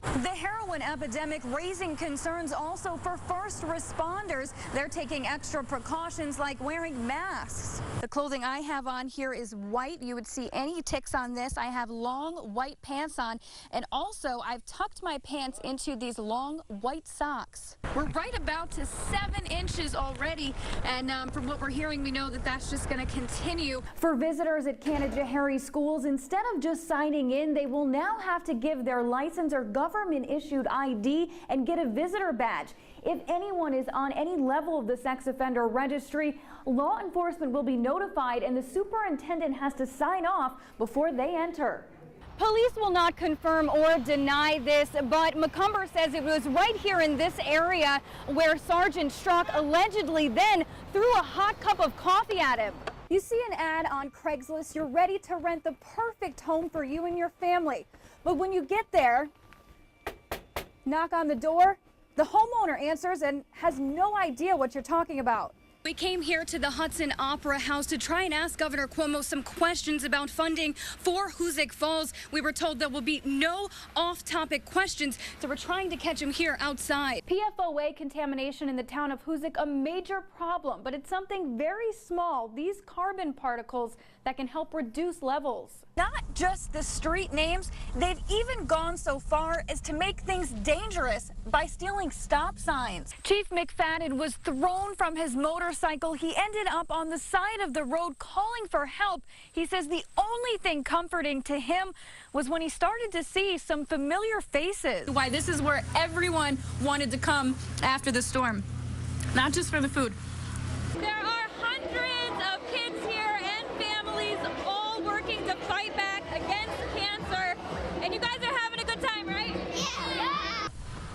The heroin epidemic raising concerns also for first responders. They're taking extra precautions like wearing masks. The clothing I have on here is white. You would see any ticks on this. I have long white pants on, and also I've tucked my pants into these long white socks. We're right about to 7 inches already, and from what we're hearing, we know that that's just going to continue. For visitors at Canajahari schools, instead of just signing in, they will now have to give their license or government-issued ID and get a visitor badge. If anyone is on any level of the sex offender registry, law enforcement will be notified and the superintendent has to sign off before they enter. Police will not confirm or deny this, but Macomber says it was right here in this area where Sergeant Strzok allegedly then threw a hot cup of coffee at him. You see an ad on Craigslist, you're ready to rent the perfect home for you and your family. But when you get there, knock on the door, the homeowner answers and has no idea what you're talking about. We came here to the Hudson Opera House to try and ask Governor Cuomo some questions about funding for Hoosick Falls. We were told there will be no off-topic questions, so we're trying to catch him here outside. PFOA contamination in the town of Hoosick, a major problem, but it's something very small, these carbon particles that can help reduce levels. Not just the street names, they've even gone so far as to make things dangerous by stealing stop signs. Chief McFadden was thrown from his motorcycle. He ended up on the side of the road calling for help. He says the only thing comforting to him was when he started to see some familiar faces. Why this is where everyone wanted to come after the storm, not just for the food. There are hundreds of kids here and families all working to fight back against cancer. And you guys are having a good time, right? Yeah.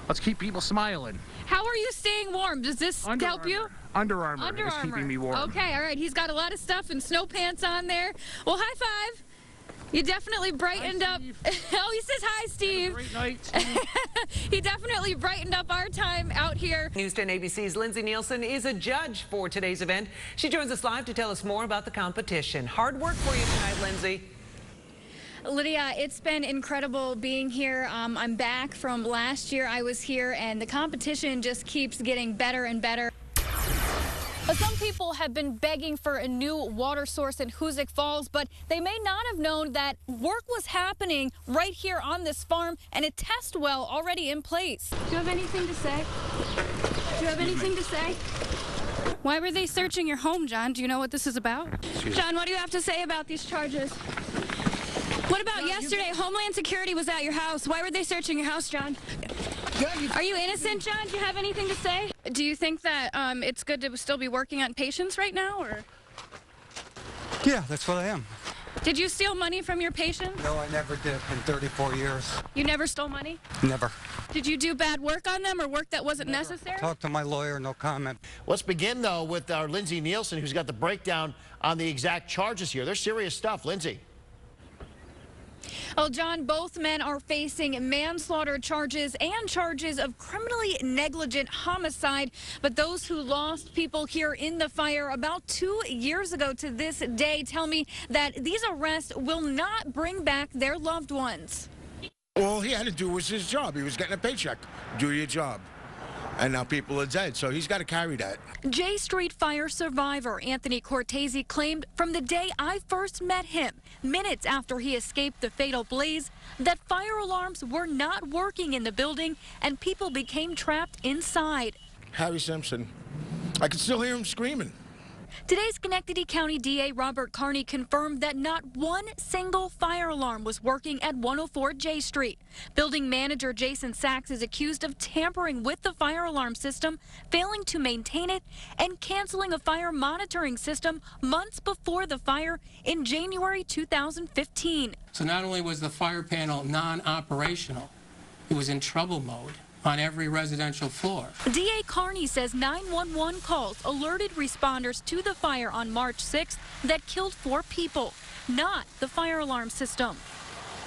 Let's keep people smiling. How are you staying warm? Does this help you? Under Armour is keeping me warm. Okay, all right. He's got a lot of stuff and snow pants on there. Well, high five. You definitely brightened up. Oh, he says hi, Steve. Great night, Steve. He definitely brightened up our time out here. News 10 ABC's Lindsay Nielsen is a judge for today's event. She joins us live to tell us more about the competition. Hard work for you tonight, Lindsay. Lydia, it's been incredible being here. I'm back from last year. I was here, and the competition just keeps getting better and better. Some people have been begging for a new water source in Hoosick Falls, but they may not have known that work was happening right here on this farm and a test well already in place. Do you have anything to say? Do you have anything to say? Why were they searching your home, John? Do you know what this is about? John, what do you have to say about these charges? What about yesterday? Homeland Security was at your house. Why were they searching your house, John? Are you innocent, John? Do you have anything to say? Do you think that it's good to still be working on patients right now, or? Yeah, that's what I am. Did you steal money from your patients? No, I never did in 34 years. You never stole money? Never. Did you do bad work on them or work that wasn't necessary? Talk to my lawyer, no comment. Let's begin, though, with our Lindsay Nielsen, who's got the breakdown on the exact charges here. They're serious stuff. Lindsay. Well, John, both men are facing manslaughter charges and charges of criminally negligent homicide. But those who lost people here in the fire about 2 years ago to this day tell me that these arrests will not bring back their loved ones. All he had to do was his job. He was getting a paycheck. Do your job. And now people are dead, so he's got to carry that. J Street fire survivor Anthony Cortese claimed from the day I first met him, minutes after he escaped the fatal blaze, that fire alarms were not working in the building and people became trapped inside. Harry Simpson. I can still hear him screaming. Today's Schenectady County DA Robert Carney confirmed that not one single fire alarm was working at 104 J Street. Building manager Jason Sachs is accused of tampering with the fire alarm system, failing to maintain it, and canceling a fire monitoring system months before the fire in January 2015. So not only was the fire panel non-operational, it was in trouble mode on every residential floor. DA Carney says 911 calls alerted responders to the fire on March 6th that killed 4 people, not the fire alarm system.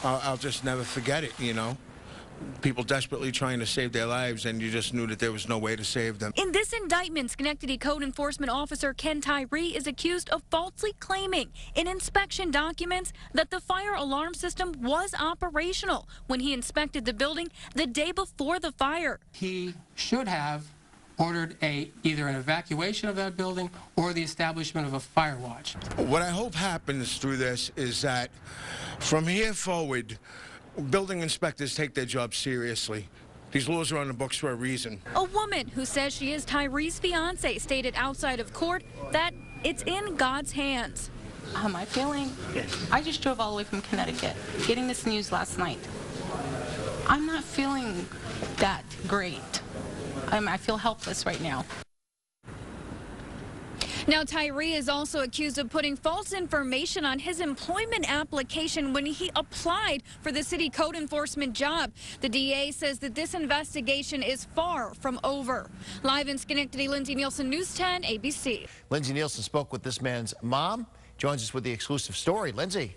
I'll just never forget it, you know. people desperately trying to save their lives, and you just knew that there was no way to save them. In this indictment, Schenectady Code Enforcement Officer Ken Tyree is accused of falsely claiming in inspection documents that the fire alarm system was operational when he inspected the building the day before the fire. He should have ordered either an evacuation of that building or the establishment of a fire watch. What I hope happens through this is that from here forward, building inspectors take their job seriously. These laws are on the books for a reason. A woman who says she is Tyree's fiance stated outside of court that it's in God's hands. How am I feeling? I just drove all the way from Connecticut, getting this news last night. I'm not feeling that great. I feel helpless right now. Now, Tyree is also accused of putting false information on his employment application when he applied for the city code enforcement job. The DA says that this investigation is far from over. Live in Schenectady, Lindsay Nielsen, News 10, ABC. Lindsay Nielsen spoke with this man's mom. Joins us with the exclusive story. Lindsay.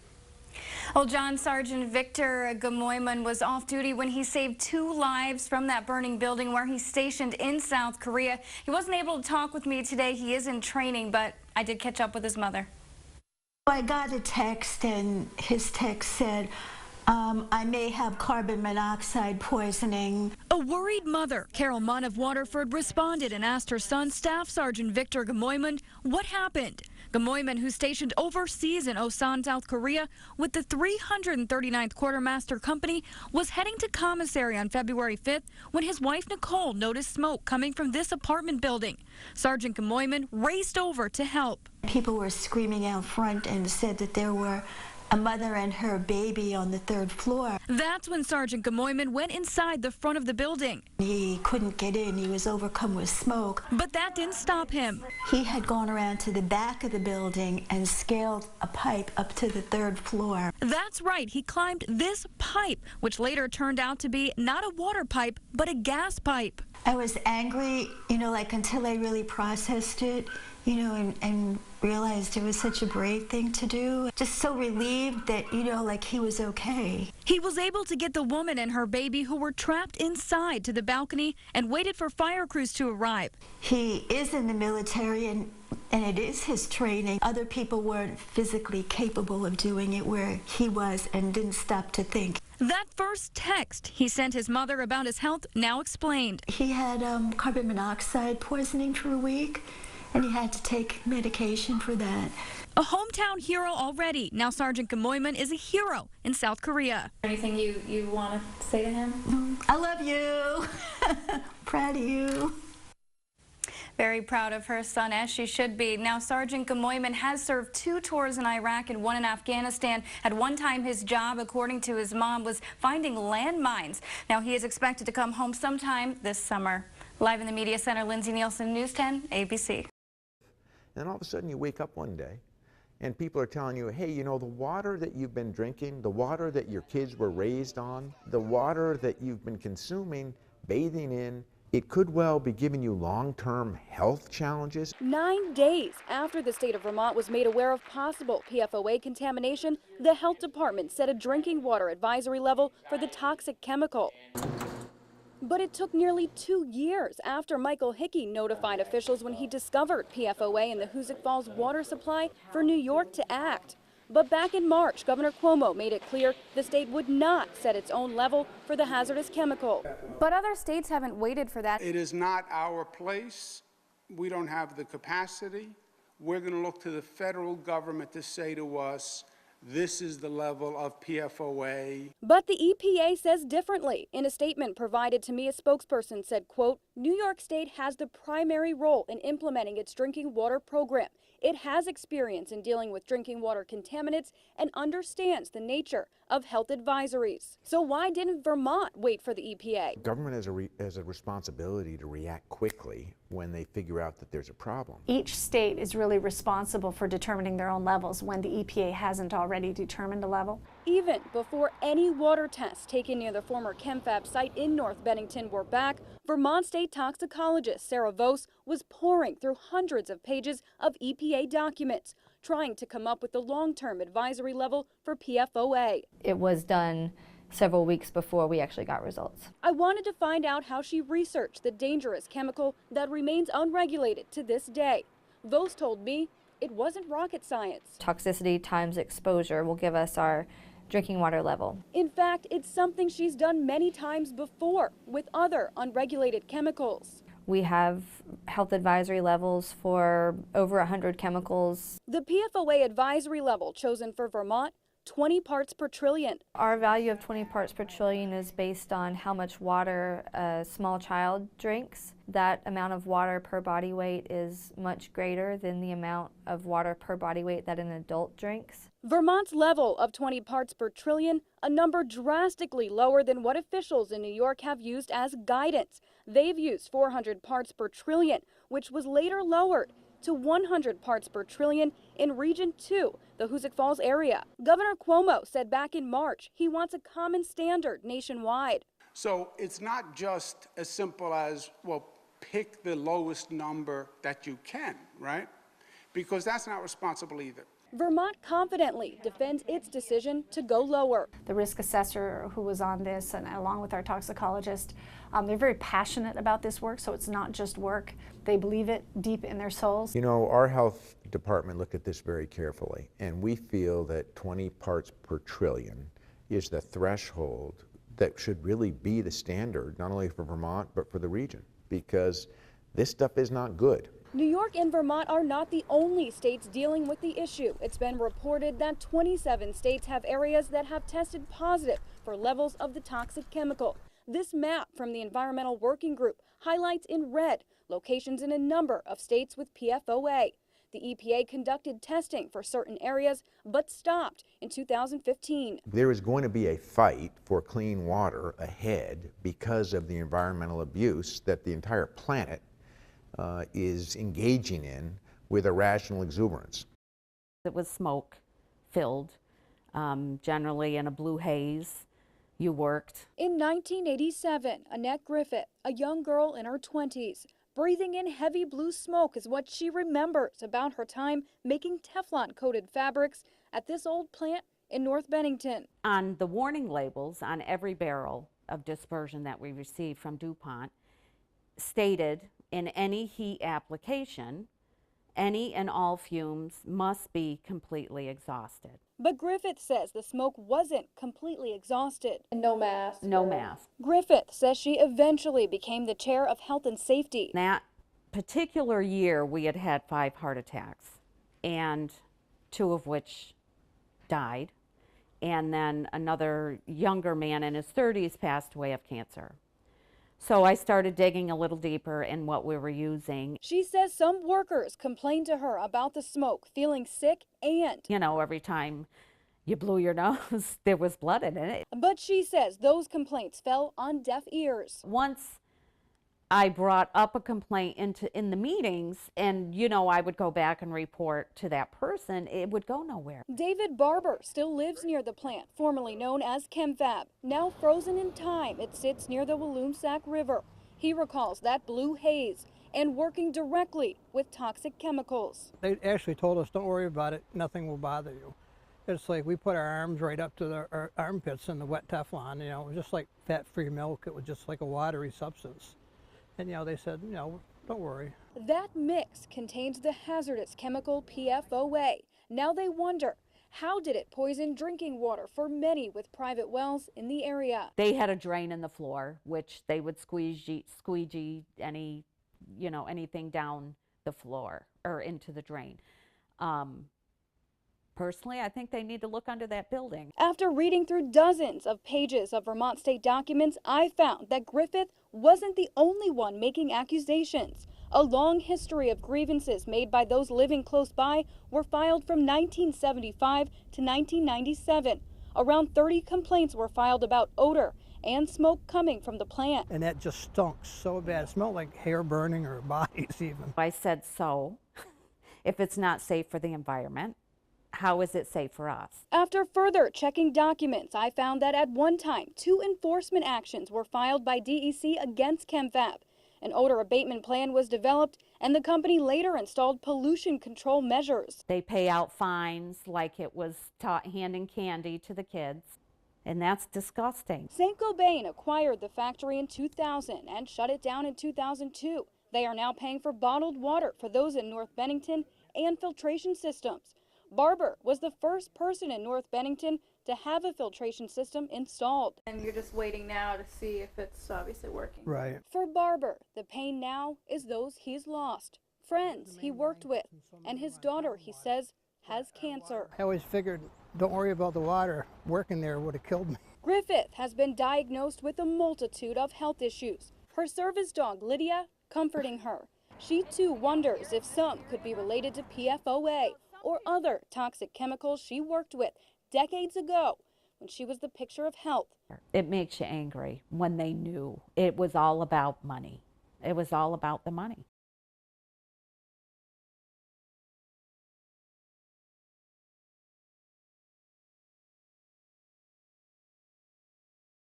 Well, John, Sergeant Victor Gamoyman was off duty when he saved 2 lives from that burning building where he's stationed in South Korea. He wasn't able to talk with me today. He is in training, but I did catch up with his mother. I got a text, and his text said, I may have carbon monoxide poisoning. A worried mother, Carol Munn of Waterford, responded and asked her son, Staff Sergeant Victor Gamoyman, what happened. Gamoyman, who's stationed overseas in Osan, South Korea, with the 339th Quartermaster Company, was heading to commissary on February 5th when his wife, Nicole, noticed smoke coming from this apartment building. Sergeant Gamoyman raced over to help. People were screaming out front and said that there were a mother and her baby on the 3rd floor. That's when Sergeant Gamoyman went inside the front of the building. He couldn't get in. He was overcome with smoke. But that didn't stop him. He had gone around to the back of the building and scaled a pipe up to the 3rd floor. That's right. He climbed this pipe, which later turned out to be not a water pipe, but a gas pipe. I was angry, until I really processed it, and realized it was such a brave thing to do. Just so relieved that, he was okay. He was able to get the woman and her baby who were trapped inside to the balcony and waited for fire crews to arrive. He is in the military, and it is his training. Other people weren't physically capable of doing it where he was and didn't stop to think. That first text he sent his mother about his health now explained. He had carbon monoxide poisoning for a week, and he had to take medication for that. A hometown hero already. Now Sergeant Gamoyman is a hero in South Korea. Anything you want to say to him? I love you. Proud of you. Very proud of her son, as she should be. Now, Sergeant Gamoyman has served 2 tours in Iraq and 1 in Afghanistan. At one time, his job, according to his mom, was finding landmines. Now, he is expected to come home sometime this summer. Live in the Media Center, Lindsay Nielsen, News 10, ABC. Then all of a sudden, you wake up one day, and people are telling you, hey, the water that you've been drinking, the water that your kids were raised on, the water that you've been consuming, bathing in, it could well be giving you long-term health challenges. 9 days after the state of Vermont was made aware of possible PFOA contamination, the health department set a drinking water advisory level for the toxic chemical. But it took nearly 2 years after Michael Hickey notified officials when he discovered PFOA in the Hoosick Falls water supply for New York to act. But back in March, Governor Cuomo made it clear the state would not set its own level for the hazardous chemical. But other states haven't waited for that. It is not our place. We don't have the capacity. We're going to look to the federal government to say to us, this is the level of PFOA. But the EPA says differently. In a statement provided to me, a spokesperson said, quote, New York State has the primary role in implementing its drinking water program. It has experience in dealing with drinking water contaminants and understands the nature of health advisories. So why didn't Vermont wait for the EPA? Government has a responsibility to react quickly when they figure out that there's a problem. Each state is really responsible for determining their own levels when the EPA hasn't already determined a level. Even before any water tests taken near the former ChemFab site in North Bennington were back, Vermont state toxicologist Sarah Vos was pouring through hundreds of pages of EPA documents, trying to come up with the long-term advisory level for PFOA. It was done several weeks before we actually got results. I wanted to find out how she researched the dangerous chemical that remains unregulated to this day. Those told me it wasn't rocket science. Toxicity times exposure will give us our drinking water level. In fact, it's something she's done many times before with other unregulated chemicals. We have health advisory levels for over 100 chemicals. The PFOA advisory level chosen for Vermont, 20 parts per trillion. Our value of 20 parts per trillion is based on how much water a small child drinks. That amount of water per body weight is much greater than the amount of water per body weight that an adult drinks. Vermont's level of 20 parts per trillion, a number drastically lower than what officials in New York have used as guidance. They've used 400 parts per trillion, which was later lowered to 100 parts per trillion in Region 2, the Hoosick Falls area. Governor Cuomo said back in March he wants a common standard nationwide. So it's not just as simple as, well, pick the lowest number that you can, right? Because that's not responsible either. Vermont confidently defends its decision to go lower. The risk assessor who was on this, and along with our toxicologist, they're very passionate about this work, so it's not just work. They believe it deep in their souls. You know, our health department looked at this very carefully, and we feel that 20 parts per trillion is the threshold that should really be the standard, not only for Vermont, but for the region, because this stuff is not good. New York and Vermont are not the only states dealing with the issue. It's been reported that 27 states have areas that have tested positive for levels of the toxic chemical. This map from the Environmental Working Group highlights in red locations in a number of states with PFOA. The EPA conducted testing for certain areas, but stopped in 2015. There is going to be a fight for clean water ahead because of the environmental abuse that the entire planet is engaging in with irrational exuberance. It was smoke filled, generally in a blue haze. You worked. In 1987, Annette Griffith, a young girl in her 20s, breathing in heavy blue smoke is what she remembers about her time making Teflon-coated fabrics at this old plant in North Bennington. On the warning labels on every barrel of dispersion that we received from DuPont stated, in any heat application, any and all fumes must be completely exhausted. But Griffith says the smoke wasn't completely exhausted. No mask. No mask. Griffith says she eventually became the chair of health and safety. That particular year, we had had 5 heart attacks, and 2 of which died. And then another younger man in his 30s passed away of cancer. So I started digging a little deeper in what we were using. She says some workers complained to her about the smoke, feeling sick and, you know, every time you blew your nose, there was blood in it. But she says those complaints fell on deaf ears. Once I brought up a complaint in the meetings, and, you know, I would go back and report to that person, it would go nowhere. David Barber still lives near the plant, formerly known as ChemFab. Now frozen in time, it sits near the Walloomsac River. He recalls that blue haze and working directly with toxic chemicals. They actually told us, don't worry about it, nothing will bother you. It's like we put our arms right up to our armpits in the wet Teflon, you know, it was just like fat-free milk. It was just like a watery substance. And, you know, they said, you know, don't worry. That mix contains the hazardous chemical PFOA. Now they wonder, how did it poison drinking water for many with private wells in the area? They had a drain in the floor, which they would squeegee any, you know, anything down the floor or into the drain. Personally, I think they need to look under that building. After reading through dozens of pages of Vermont state documents, I found that Griffith wasn't the only one making accusations. A long history of grievances made by those living close by were filed from 1975 to 1997. Around 30 complaints were filed about odor and smoke coming from the plant. And that just stunk so bad. It smelled like hair burning or bodies even. I said, so, if it's not safe for the environment, how is it safe for us? After further checking documents, I found that at one time, 2 enforcement actions were filed by DEC against ChemFab. An odor abatement plan was developed, and the company later installed pollution control measures. They pay out fines like it was handing candy to the kids. And that's disgusting. St. Gobain acquired the factory in 2000 and shut it down in 2002. They are now paying for bottled water for those in North Bennington and filtration systems. Barber was the first person in North Bennington to have a filtration system installed. And you're just waiting now to see if it's obviously working. Right. For Barber, the pain now is those he's lost, friends he worked with, and his daughter, he says, has cancer. I always figured, don't worry about the water. Working there would have killed me. Griffith has been diagnosed with a multitude of health issues. Her service dog, Lydia, comforting her. She too wonders if some could be related to PFOA or other toxic chemicals she worked with decades ago when she was the picture of health. It makes you angry when they knew it was all about money. It was all about the money.